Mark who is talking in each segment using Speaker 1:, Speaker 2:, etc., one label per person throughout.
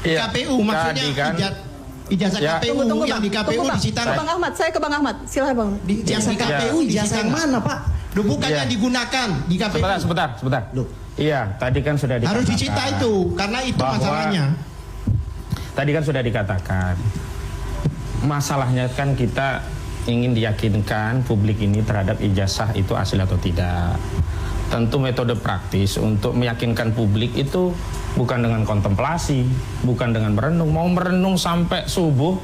Speaker 1: Iya,
Speaker 2: KPU maksudnya
Speaker 1: kan,
Speaker 2: ijazah
Speaker 1: ya.
Speaker 2: KPU yang di KPU disita.
Speaker 3: Ke Bang Ahmad, saya ke Bang Ahmad. Silahkan Bang.
Speaker 2: Yang di KPU
Speaker 4: ijazah yang mana, Pak?
Speaker 2: Loh, bukan yang digunakan di KPU.
Speaker 1: Sebentar.
Speaker 2: Loh.
Speaker 1: Iya, tadi kan sudah dikatakan.
Speaker 2: Harus disita itu, karena itu
Speaker 1: bahwa
Speaker 2: masalahnya.
Speaker 1: Tadi kan sudah dikatakan. Masalahnya kan kita ingin diyakinkan publik ini terhadap ijazah itu asli atau tidak. Tentu metode praktis untuk meyakinkan publik itu bukan dengan kontemplasi, bukan dengan merenung. Mau merenung sampai subuh,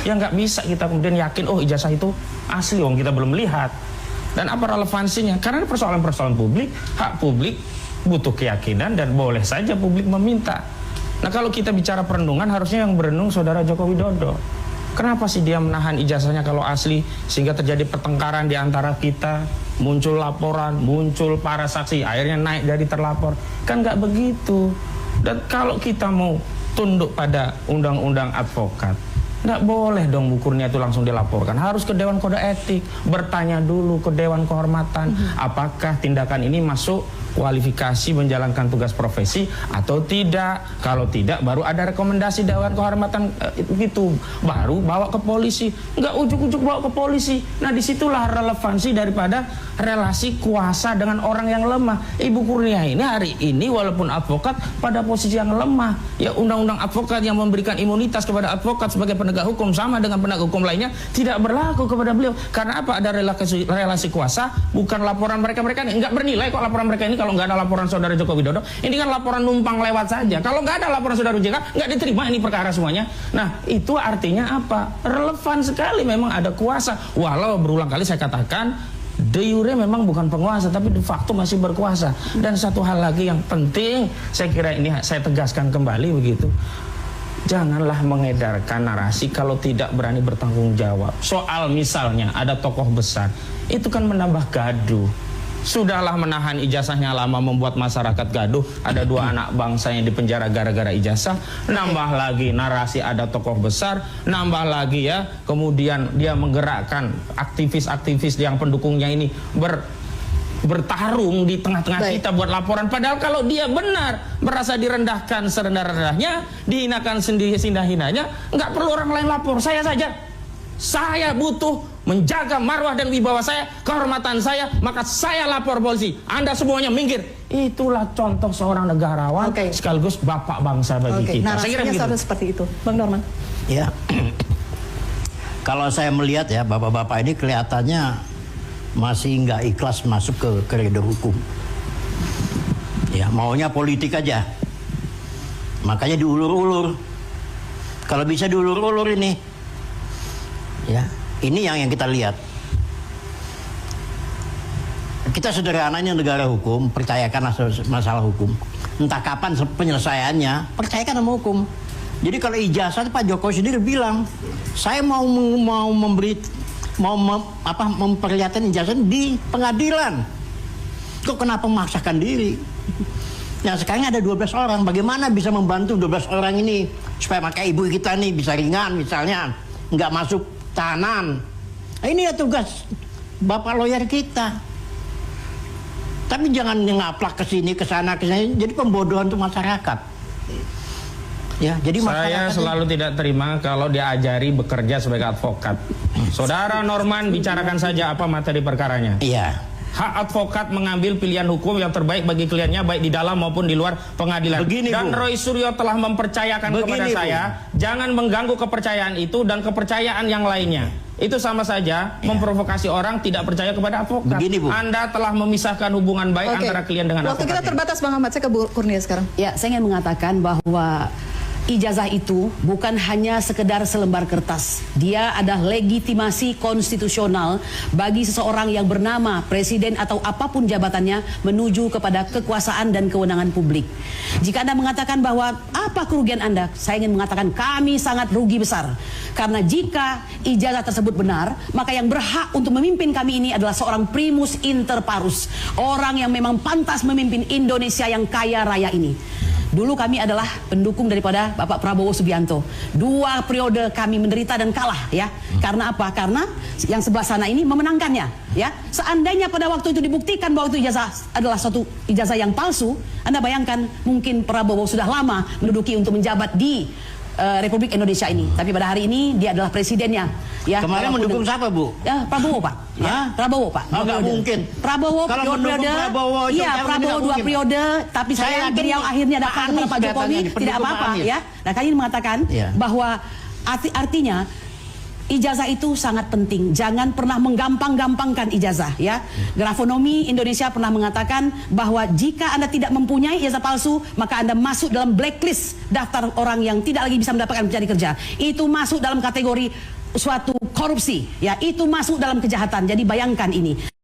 Speaker 1: ya nggak bisa kita kemudian yakin, oh ijazah itu asli, wong kita belum lihat. Dan apa relevansinya? Karena persoalan-persoalan publik, hak publik butuh keyakinan dan boleh saja publik meminta. Nah kalau kita bicara perenungan, harusnya yang berenung Saudara Joko Widodo. Kenapa sih dia menahan ijazahnya kalau asli, sehingga terjadi pertengkaran di antara kita, muncul laporan, muncul para saksi, akhirnya naik dari terlapor. Kan nggak begitu. Dan kalau kita mau tunduk pada undang-undang advokat, nggak boleh dong Bu Kurnia itu langsung dilaporkan. Harus ke Dewan Kode Etik, bertanya dulu ke Dewan Kehormatan, apakah tindakan ini masuk kualifikasi menjalankan tugas profesi atau tidak. Kalau tidak, baru ada rekomendasi Dewan Kehormatan itu, baru bawa ke polisi. Nggak ujuk-ujuk bawa ke polisi. Nah disitulah relevansi daripada relasi kuasa dengan orang yang lemah. Ibu Kurnia ini hari ini walaupun advokat pada posisi yang lemah. Ya undang-undang advokat yang memberikan imunitas kepada advokat sebagai penegak hukum sama dengan penegak hukum lainnya tidak berlaku kepada beliau. Karena apa? Ada relasi kuasa, bukan laporan mereka-mereka ini. Nggak bernilai kok laporan mereka ini kalau nggak ada laporan Saudara Joko Widodo. Ini kan laporan numpang lewat saja. Kalau nggak ada laporan Saudara JK, nggak diterima ini perkara semuanya. Nah, itu artinya apa? Relevan sekali memang ada kuasa. Walau berulang kali saya katakan, de jure memang bukan penguasa, tapi de facto masih berkuasa. Dan satu hal lagi yang penting, saya kira ini saya tegaskan kembali begitu. Janganlah mengedarkan narasi kalau tidak berani bertanggung jawab. Soal misalnya ada tokoh besar, itu kan menambah gaduh. Sudahlah menahan ijazahnya lama membuat masyarakat gaduh. Ada dua anak bangsa yang dipenjara gara-gara ijazah. Nambah lagi narasi ada tokoh besar. Nambah lagi ya, kemudian dia menggerakkan aktivis-aktivis yang pendukungnya ini bertarung di tengah-tengah kita buat laporan. Padahal kalau dia benar merasa direndahkan serendah-rendahnya, dihinakan sendiri sindah-hinanya, nggak perlu orang lain lapor, saya saja. Saya butuh menjaga marwah dan wibawa saya, kehormatan saya, maka saya lapor polisi. Anda semuanya minggir. Itulah contoh seorang negarawan sekaligus bapak bangsa bagi kita. Saya kira
Speaker 3: begitu. Seperti itu, Bang Norman.
Speaker 4: Ya, kalau saya melihat ya bapak-bapak ini kelihatannya masih nggak ikhlas masuk ke koridor hukum. Ya, maunya politik aja. Makanya diulur-ulur. Kalau bisa diulur-ulur ini. Ya, ini yang kita lihat. Kita sederhananya negara hukum, percayakan masalah hukum. Entah kapan penyelesaiannya, percayakan sama hukum. Jadi kalau ijazah Pak Jokowi sendiri bilang, saya mau memperlihatkan ijazah di pengadilan. Kok kenapa memaksakan diri? Nah sekarang ada 12 orang, bagaimana bisa membantu 12 orang ini supaya makanya ibu kita nih bisa ringan misalnya, nggak masuk tahanan. Nah, ini ya tugas bapak lawyer kita. Tapi jangan ngaplak ke sini, ke sana, ke sini. Jadi pembodohan untuk masyarakat. Ya, jadi
Speaker 1: saya selalu tidak terima kalau diajari bekerja sebagai advokat. Saudara Norman bicarakan saja apa materi perkaranya.
Speaker 4: Iya.
Speaker 1: Hak advokat mengambil pilihan hukum yang terbaik bagi kliennya baik di dalam maupun di luar pengadilan.
Speaker 4: Begini,
Speaker 1: dan
Speaker 4: Bu.
Speaker 1: Roy Suryo telah mempercayakan kepada saya, jangan mengganggu kepercayaan itu dan kepercayaan yang lainnya. Itu sama saja memprovokasi orang tidak percaya kepada advokat.
Speaker 4: Begini, Bu.
Speaker 1: Anda telah memisahkan hubungan baik antara klien dengan advokat.
Speaker 3: Waktu kita terbatas, Bang Ahmad. Saya ke Bu Kurnia sekarang.
Speaker 5: Ya, saya ingin mengatakan bahwa ijazah itu bukan hanya sekedar selembar kertas. Dia adalah legitimasi konstitusional bagi seseorang yang bernama presiden atau apapun jabatannya menuju kepada kekuasaan dan kewenangan publik. Jika Anda mengatakan bahwa apa kerugian Anda, saya ingin mengatakan kami sangat rugi besar. Karena jika ijazah tersebut benar, maka yang berhak untuk memimpin kami ini adalah seorang primus inter parus. Orang yang memang pantas memimpin Indonesia yang kaya raya ini. Dulu kami adalah pendukung daripada Bapak Prabowo Subianto. 2 periode kami menderita dan kalah ya. Karena apa? Karena yang sebelah sana ini memenangkannya ya. Seandainya pada waktu itu dibuktikan bahwa itu ijazah adalah suatu ijazah yang palsu, Anda bayangkan mungkin Prabowo sudah lama menduduki untuk menjabat di Republik Indonesia ini. Tapi pada hari ini dia adalah presidennya ya.
Speaker 4: Kemarin mendukung siapa, Bu?
Speaker 5: Ya, Prabowo, Pak. Ya,
Speaker 4: Hah?
Speaker 5: Prabowo, Pak.
Speaker 4: Oh, nggak mungkin.
Speaker 5: Prabowo
Speaker 4: Kalau
Speaker 5: 2
Speaker 4: mendukung
Speaker 5: periode.
Speaker 4: Prabowo, itu
Speaker 5: Iya,
Speaker 4: nggak
Speaker 5: Prabowo 2
Speaker 4: mungkin.
Speaker 5: periode, tapi
Speaker 4: Saya
Speaker 5: saya
Speaker 4: yakin
Speaker 5: beliau akhirnya
Speaker 4: Pak
Speaker 5: datang
Speaker 4: Anies
Speaker 5: kepada Pak Jokowi
Speaker 4: kelihatannya,
Speaker 5: tidak
Speaker 4: pendukung Pak
Speaker 5: apa-apa
Speaker 4: Anies.
Speaker 5: ya. Nah, kami mengatakan
Speaker 4: Iya.
Speaker 5: bahwa artinya ijazah itu sangat penting. Jangan pernah menggampang-gampangkan ijazah ya. Grafonomi Indonesia pernah mengatakan bahwa jika Anda tidak mempunyai ijazah palsu, maka Anda masuk dalam blacklist daftar orang yang tidak lagi bisa mendapatkan pencari kerja. Itu masuk dalam kategori suatu korupsi ya. Itu masuk dalam kejahatan. Jadi bayangkan ini.